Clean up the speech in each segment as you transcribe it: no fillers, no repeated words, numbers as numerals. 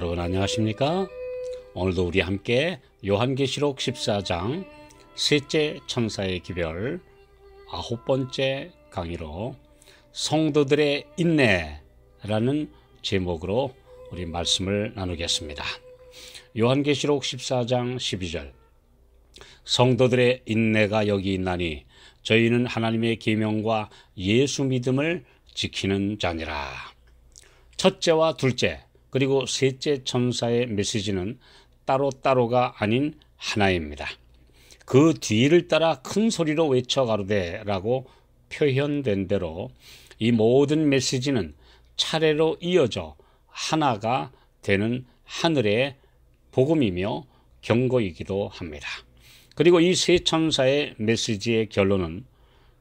여러분 안녕하십니까? 오늘도 우리 함께 요한계시록 14장 셋째 천사의 기별 9번째 강의로 성도들의 인내라는 제목으로 우리 말씀을 나누겠습니다. 요한계시록 14장 12절 성도들의 인내가 여기 있나니 저희는 하나님의 계명과 예수 믿음을 지키는 자니라. 첫째와 둘째 그리고 셋째 천사의 메시지는 따로따로가 아닌 하나입니다. 그 뒤를 따라 큰 소리로 외쳐 가로되라고 표현된 대로 이 모든 메시지는 차례로 이어져 하나가 되는 하늘의 복음이며 경고이기도 합니다. 그리고 이 세 천사의 메시지의 결론은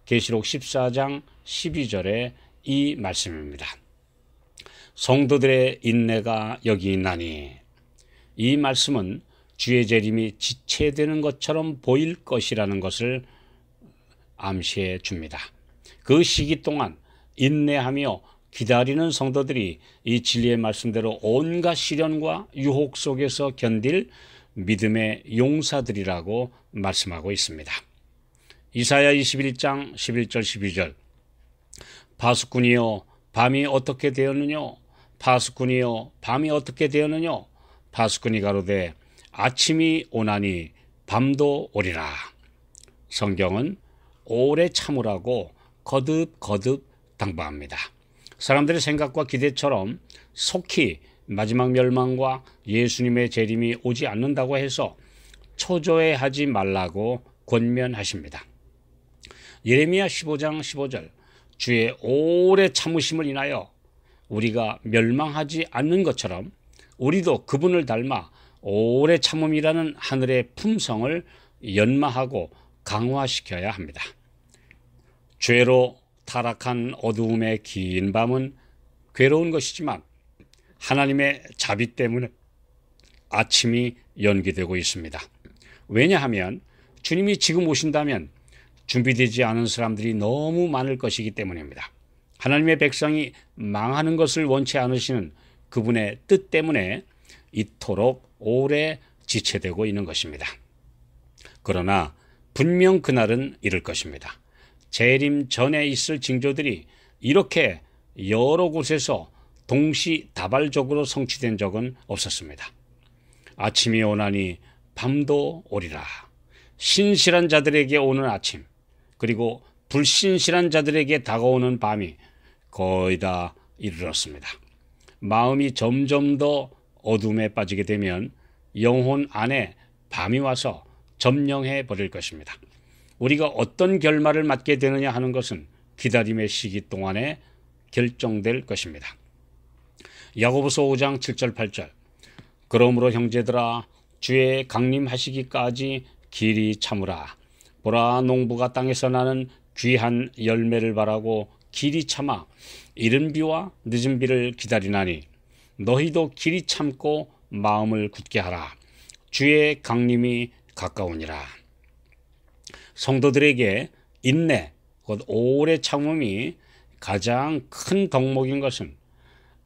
계시록 14장 12절의 이 말씀입니다. 성도들의 인내가 여기 있나니, 이 말씀은 주의 재림이 지체되는 것처럼 보일 것이라는 것을 암시해 줍니다. 그 시기 동안 인내하며 기다리는 성도들이 이 진리의 말씀대로 온갖 시련과 유혹 속에서 견딜 믿음의 용사들이라고 말씀하고 있습니다. 이사야 21장 11절 12절 파수꾼이여 밤이 어떻게 되었느냐? 파수꾼이여 밤이 어떻게 되었느냐? 파수꾼이 가로되 아침이 오나니 밤도 오리라. 성경은 오래 참으라고 거듭 당부합니다. 사람들의 생각과 기대처럼 속히 마지막 멸망과 예수님의 재림이 오지 않는다고 해서 초조해하지 말라고 권면하십니다. 예레미야 15장 15절 주의 오래 참으심을 인하여 우리가 멸망하지 않는 것처럼 우리도 그분을 닮아 오래 참음이라는 하늘의 품성을 연마하고 강화시켜야 합니다. 죄로 타락한 어두움의 긴 밤은 괴로운 것이지만 하나님의 자비 때문에 아침이 연기되고 있습니다. 왜냐하면 주님이 지금 오신다면 준비되지 않은 사람들이 너무 많을 것이기 때문입니다. 하나님의 백성이 망하는 것을 원치 않으시는 그분의 뜻 때문에 이토록 오래 지체되고 있는 것입니다. 그러나 분명 그날은 이를 것입니다. 재림 전에 있을 징조들이 이렇게 여러 곳에서 동시다발적으로 성취된 적은 없었습니다. 아침이 오나니 밤도 오리라. 신실한 자들에게 오는 아침, 그리고 불신실한 자들에게 다가오는 밤이 거의 다 이르렀습니다. 마음이 점점 더 어둠에 빠지게 되면 영혼 안에 밤이 와서 점령해 버릴 것입니다. 우리가 어떤 결말을 맞게 되느냐 하는 것은 기다림의 시기 동안에 결정될 것입니다. 야고보서 5장 7절 8절 그러므로 형제들아 주의 강림하시기까지 길이 참으라. 보라 농부가 땅에서 나는 귀한 열매를 바라고 길이 참아 이른 비와 늦은 비를 기다리나니 너희도 길이 참고 마음을 굳게 하라. 주의 강림이 가까우니라. 성도들에게 인내, 곧 오래 참음이 가장 큰 덕목인 것은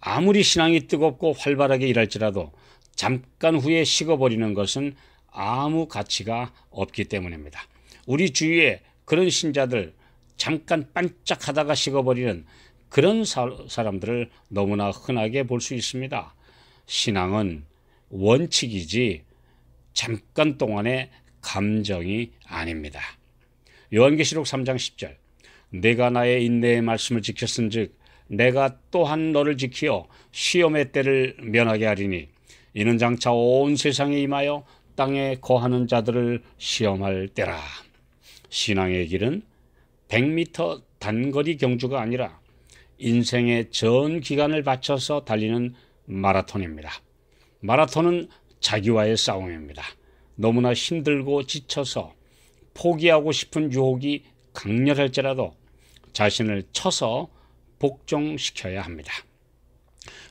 아무리 신앙이 뜨겁고 활발하게 일할지라도 잠깐 후에 식어버리는 것은 아무 가치가 없기 때문입니다. 우리 주위에 그런 신자들, 잠깐 반짝하다가 식어버리는 그런 사람들을 너무나 흔하게 볼 수 있습니다. 신앙은 원칙이지 잠깐 동안의 감정이 아닙니다. 요한계시록 3장 10절 내가 나의 인내의 말씀을 지켰은즉 내가 또한 너를 지키어 시험의 때를 면하게 하리니 이는 장차 온 세상에 임하여 땅에 거하는 자들을 시험할 때라. 신앙의 길은 100m 단거리 경주가 아니라 인생의 전 기간을 바쳐서 달리는 마라톤입니다. 마라톤은 자기와의 싸움입니다. 너무나 힘들고 지쳐서 포기하고 싶은 유혹이 강렬할지라도 자신을 쳐서 복종시켜야 합니다.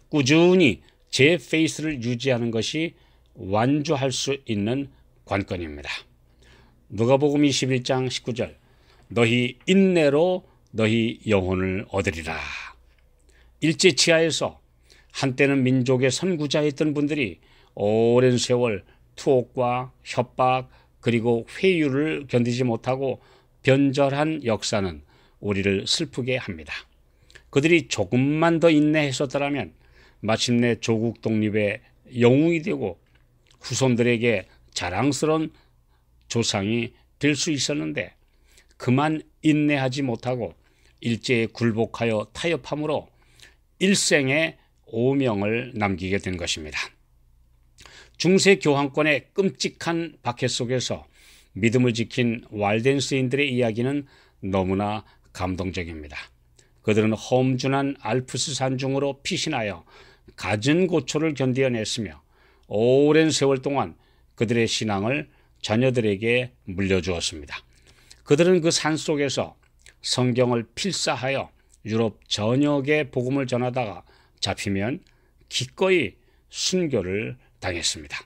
꾸준히 제 페이스를 유지하는 것이 완주할 수 있는 관건입니다. 누가복음 21장 19절 너희 인내로 너희 영혼을 얻으리라. 일제 치하에서 한때는 민족의 선구자였던 분들이 오랜 세월 투옥과 협박 그리고 회유를 견디지 못하고 변절한 역사는 우리를 슬프게 합니다. 그들이 조금만 더 인내했었더라면 마침내 조국 독립의 영웅이 되고 후손들에게 자랑스러운 조상이 될 수 있었는데 그만 인내하지 못하고 일제에 굴복하여 타협함으로 일생의 오명을 남기게 된 것입니다. 중세 교황권의 끔찍한 박해 속에서 믿음을 지킨 walden스인들의 이야기는 너무나 감동적입니다. 그들은 험준한 알프스 산중으로 피신하여 갖은 고초를 견디어냈으며 오랜 세월 동안 그들의 신앙을 자녀들에게 물려주었습니다. 그들은 그 산속에서 성경을 필사하여 유럽 전역에 복음을 전하다가 잡히면 기꺼이 순교를 당했습니다.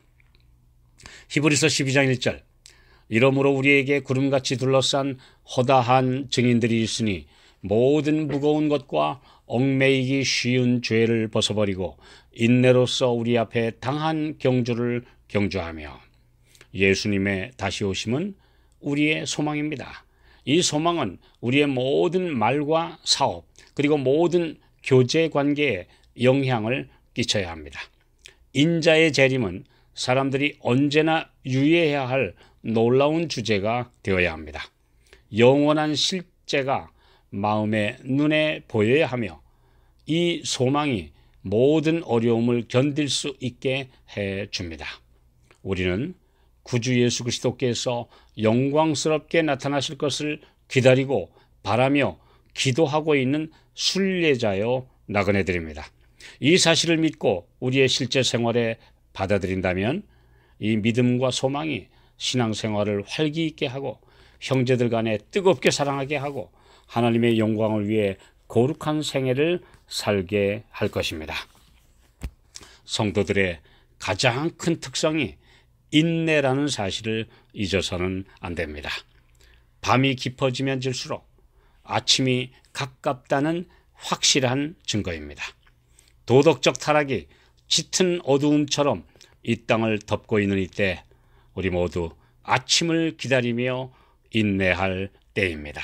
히브리서 12장 1절 이러므로 우리에게 구름같이 둘러싼 허다한 증인들이 있으니 모든 무거운 것과 얽매이기 쉬운 죄를 벗어버리고 인내로써 우리 앞에 당한 경주를 경주하며 예수님의 다시 오심은 우리의 소망입니다. 이 소망은 우리의 모든 말과 사업 그리고 모든 교제 관계에 영향을 끼쳐야 합니다. 인자의 재림은 사람들이 언제나 유의해야 할 놀라운 주제가 되어야 합니다. 영원한 실제가 마음의 눈에 보여야 하며 이 소망이 모든 어려움을 견딜 수 있게 해줍니다. 우리는 구주 예수 그리스도께서 영광스럽게 나타나실 것을 기다리고 바라며 기도하고 있는 순례자요 나그네들입니다. 이 사실을 믿고 우리의 실제 생활에 받아들인다면 이 믿음과 소망이 신앙생활을 활기 있게 하고 형제들 간에 뜨겁게 사랑하게 하고 하나님의 영광을 위해 거룩한 생애를 살게 할 것입니다. 성도들의 가장 큰 특성이 인내라는 사실을 잊어서는 안 됩니다. 밤이 깊어지면 질수록 아침이 가깝다는 확실한 증거입니다. 도덕적 타락이 짙은 어두움처럼 이 땅을 덮고 있는 이때 우리 모두 아침을 기다리며 인내할 때입니다.